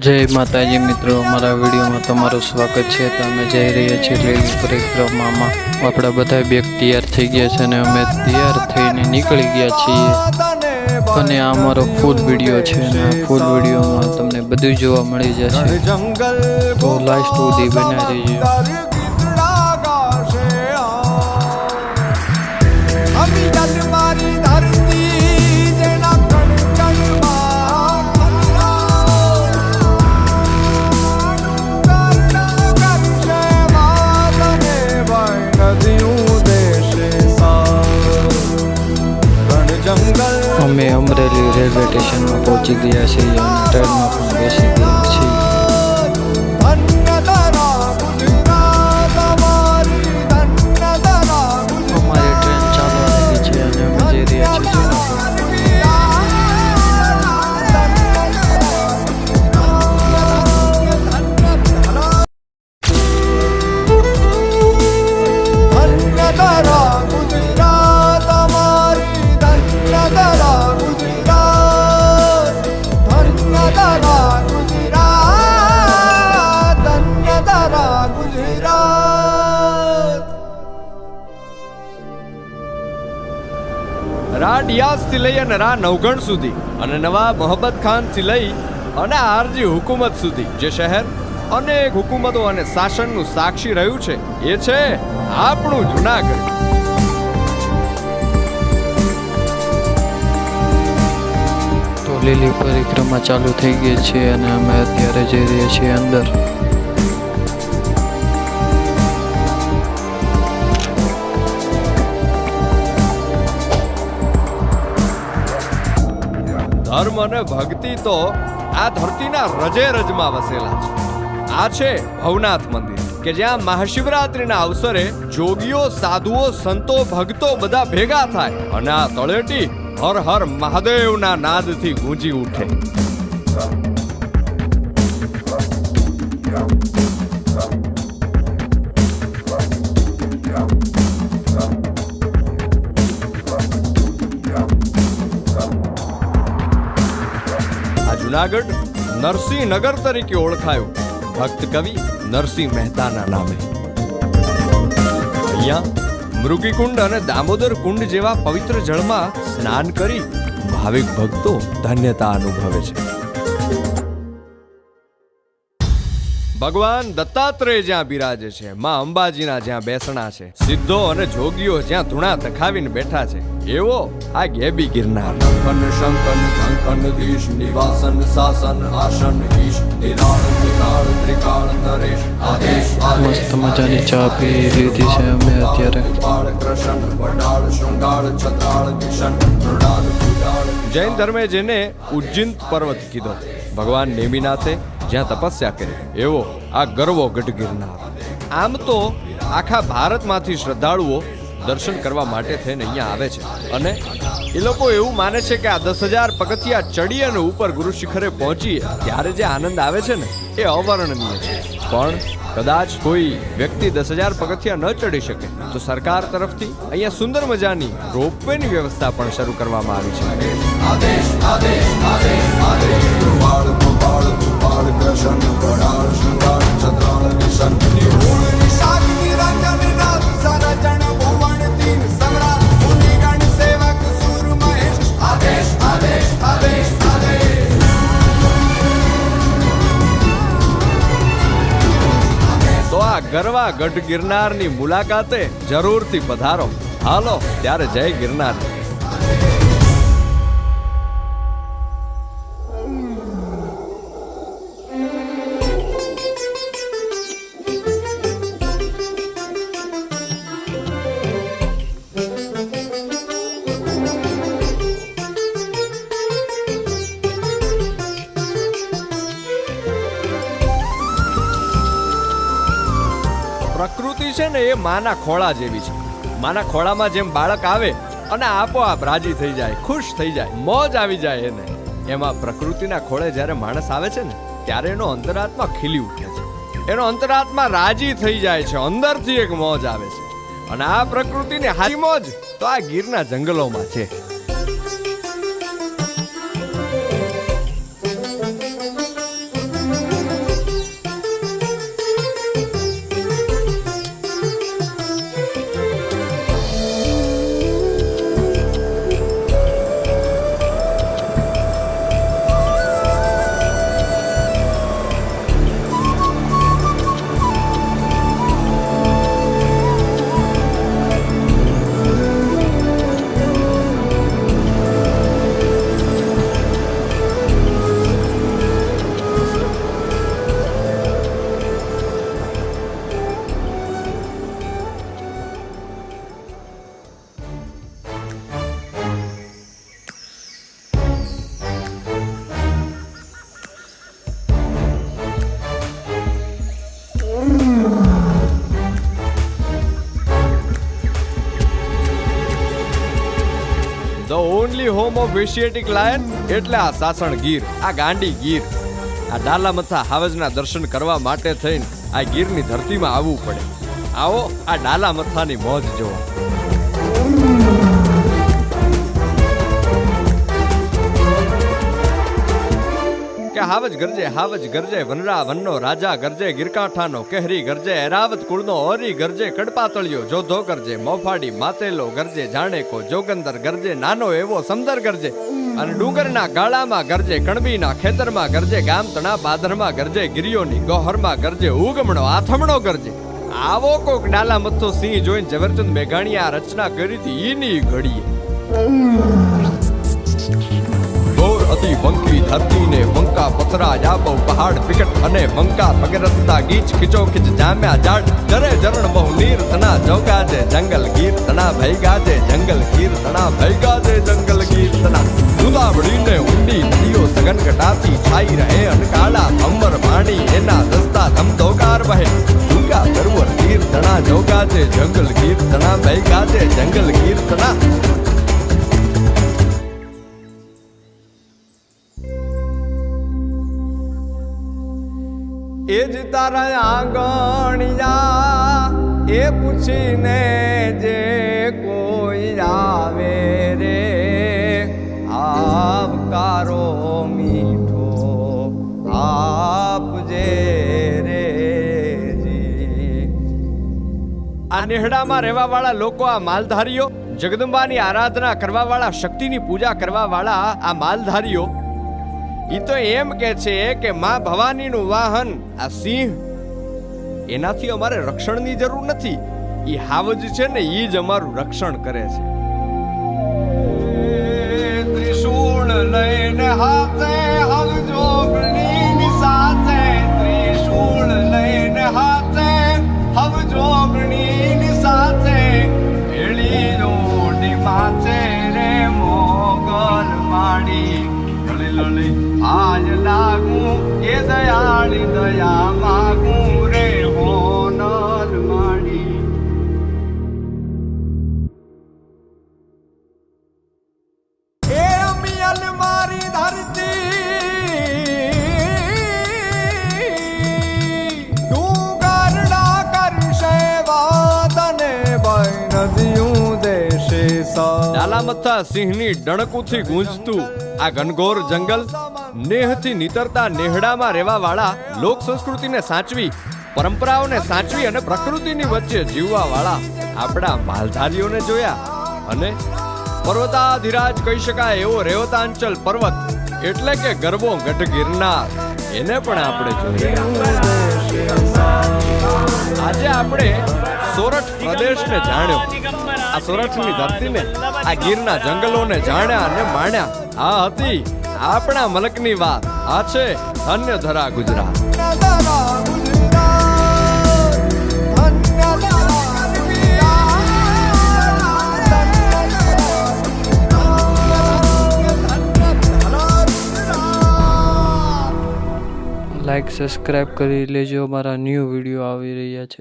જય માતાજી મિત્રો, અમારા વિડીયોમાં તમારું સ્વાગત છે. તો અમે જઈ રહ્યા છીએ લીલી પરિક્રમામાં. આપણા બધા બેગ તૈયાર થઈ ગયા છે અને અમે તૈયાર થઈને નીકળી ગયા છીએ. અને આ અમારો ફૂલ વિડીયો છે અને આ ફૂલ વિડીયોમાં તમને બધું જોવા મળી જશે. તો લાસ્ટ સુધી બનાવી રહેજો. અમે અમરેલી રેલવે સ્ટેશનમાં પહોંચી ગયા છીએ અને ટ્રેનમાં પણ બેસી ગયા છીએ. અમારી ટ્રેન ચાલવા લાગી છે અને અમે જઈ રહ્યા છીએ જૂનાગઢ. રા ડિયાઝથી લઈ અને રા નવગણ સુધી અને નવા મોહબ્બત ખાનથી લઈ અને આરજી હુકુમત સુધી જે શહેર અનેક હુકુમતો અને શાસનનું સાક્ષી રહ્યું છે એ છે આપણું જૂનાગઢ. તો લીલી પરિક્રમા ચાલુ થઈ ગઈ છે અને અમે અત્યારે જઈ રહ્યા છીએ અંદર. ધર્મ અને ભક્તિ તો આ ધરતીના રજે રજમાં વસેલા છે. આ છે ભવનાથ મંદિર કે જ્યાં મહાશિવરાત્રીના અવસરે જોગીઓ, સાધુઓ, સંતો, ભક્તો બધા ભેગા થાય અને આ તળેટી હર હર મહાદેવના નાદથી ગૂંજી ઉઠે. જુનાગઢ નરસિંહનગર તરીકે ઓળખાયું ભક્ત કવિ નરસિંહ મહેતાના નામે. અહીંયા મૃગીકુંડ અને દામોદર કુંડ જેવા પવિત્ર જળમાં સ્નાન કરી ભાવિક ભક્તો ધન્યતા અનુભવે છે. ભગવાન દત્તાત્રેય જ્યાં બિરાજે છે, માં અંબાજીના જ્યાં બેસણા છે, સિદ્ધો અને જોગીઓ જ્યાં ધૂણા તખાવીને બેઠા છે, એવો આ ગેબી ગિરનાર. શંકન શંકન દીશ નિવાસન શાસન આસન ઈશ નિરાળ નિકાળ ત્રિકાળ નરેશ આદેશ મસ્ત મજાની ચા પી લીધી છે અમે અત્યારે. કૃષ્ણ વડાળ શૃંગાળ છત્રાળ કિશન મૃડાળ કુડાળ. જૈન ધર્મે જેને ઉજ્જિંત પર્વત કીધો, ભગવાન નેમિનાથે જ્યાં તપસ્યા કરી, એવો આ ગરવો ગઢ ગિરનાર. આમ તો આખા ભારતમાંથી શ્રદ્ધાળુઓ દર્શન કરવા માટે થઈને અહીંયા આવે છે અને એ લોકો એવું માને છે કે આ 10,000 પગથિયા ચડી અને ઉપર ગુરુ શિખરે પહોંચીએ ત્યારે જે આનંદ આવે છે ને એ અવર્ણનીય છે. પણ કદાચ કોઈ વ્યક્તિ 10,000 પગથિયા ન ચડી શકે તો સરકાર તરફથી અહીંયા સુંદર મજાની રોપવેની વ્યવસ્થા પણ શરૂ કરવામાં આવી છે. આદેશ આદેશ આદેશ આદેશ કૃપાળ કૃપાળ કૃપાળ કૃષ્ણ વડાળ શૃંગાળ છત્રાળ કિશન નિહૂળ નિશાગ નિરંજન નાથ સરજણ ભુવન તીન સંગ્રામ મુનિગણ સેવક સુર મહેશ આદેશ આદેશ આદેશ આદેશ. તો આ ગરવા ગઢ ગિરનારની મુલાકાતે જરૂરથી પધારો. હાલો ત્યારે જય ગિરનાર. પ્રકૃતિ છે ને એ માના ખોળા જેવી છે. માના ખોળામાં જેમ બાળક આવે અને આપોઆપ રાજી થઈ જાય, ખુશ થઈ જાય, મોજ આવી જાય એને, એમાં પ્રકૃતિના ખોળે જ્યારે માણસ આવે છે ને ત્યારે એનો અંતરાત્મા ખીલી ઉઠે છે, એનો અંતરાત્મા રાજી થઈ જાય છે, અંદરથી એક મોજ આવે છે. અને આ પ્રકૃતિની હારી મોજ તો આ ગીરના જંગલોમાં છે. Family home of Asiatic lion એટલે આ સાસણ ગીર, આ ગાંડી ગીર. આ ડાલામથા હાવજના દર્શન કરવા માટે થઈને આ ગીરની ધરતીમાં આવવું પડે. આવો આ ડાલામથાની મોજ જુઓ. કે હાવજ ગરજે વનરા વનનો રાજા ગરજે, ગીરકાંઠાનો કેહરી ગરજે, એરાવત કુળનો ઓરી ગરજે, કડપાતળિયો જોધો ગરજે, મોફાડી માતેલો ગરજે, જાણેકો જોગંદર ગરજે, નાનો એવો સમદર ગરજે, અને ડુંગરના ગાળામાં ગરજે, કણબીના ખેતરમાં ગરજે, ગામ તણા પાદરમાં ગરજે, ગિરિયોની ગોહરમાં ગરજે, ઉગમણો આથમણો ગરજે. આવો કોક ડાલા મથ્થો સિંહ જોઈને ઝવેરચંદ મેઘાણીએ આ રચના કરી હતી ઈની ઘડીએ. અતિ વંકી ધરતીને વંકા પથરા જાબો પહાડ વિકટ અને વંકા પગે રસ્તા ગીચ ખીચો ખીચ જામ્યા ઝાડ, જરે ઝરણ બહુ નીર તના જોગા જે જંગલ ગીર તના ભૈગા જે જંગલ ગીર તના ભૈગા જે જંગલ ગીર તના. ઉદાવડીને ઊંડી નદીઓ સઘન ઘટાતી છાઈ રહે અનકાળા અંબર પાણી એના રસ્તા ધમધોકાર વહે, ડુંગા સરોવર ગીર તના જોગા જે જંગલ ગીર તના ભૈગા જે જંગલ ગીર તના. એ જ તારા આંગણિયા એ પૂછીને જે કોઈ આવે રે, આવકારો મીઠો આપજે રે જી. આ નેહડામાં રહેવા વાળા લોકો, આ માલધારીઓ, જગદંબાની આરાધના કરવા વાળા, શક્તિની પૂજા કરવા વાળા આ માલધારીઓ ઈ તો એમ કે છે કે માં ભવાનીનું વાહન આ સિંહ, એનાથી અમારે રક્ષણની જરૂર નથી. ઈ હાવજ છે ને ઈ જ અમારું રક્ષણ કરે છે. ત્રિશૂળ લઈને હાથે હવજોગણીની સાથે, ત્રિશૂળ લઈને હાથે હવજોગણીની સાથે, ભેળી રોડી માથે રે મોગલ માડી, લલી આજ લાગું એ દયાળી દયા માગું રે હોનલ માડી. એ અમિયલ મારી ધરતી ડુંગરડા કરશે વાદને બન નદીયું દેશે સા. ડાલામથા સિંહની ડણકુથી ગૂંજતું આ ઘનઘોર જંગલ, નેહથી નીતરતા નેહડામાં રહેવા વાળા, લોક સંસ્કૃતિને સાચવી, પરંપરાઓને સાચવી અને પ્રકૃતિની વચ્ચે જીવવા વાળા આપણા માલધારીઓને જોયા. અને પર્વતાધિરાજ કહી શકાય એવો રેવતાંચલ પર્વત એટલે કે ગરબો ગઢ ગિરનાર, એને પણ આપણે જોયા. આજે આપણે સોરઠ પ્રદેશને જાણ્યો, આ સોરઠની ધરતીને, આ ગીરના જંગલોને જાણ્યા અને માણ્યા. આ હતી આપણા મલકની વાત. આ છે ધન્ય ધરા ગુજરાત. લાઈક સબસ્ક્રાઇબ કરી લેજો, મારા ન્યૂ વિડીયો આવી રહ્યા છે.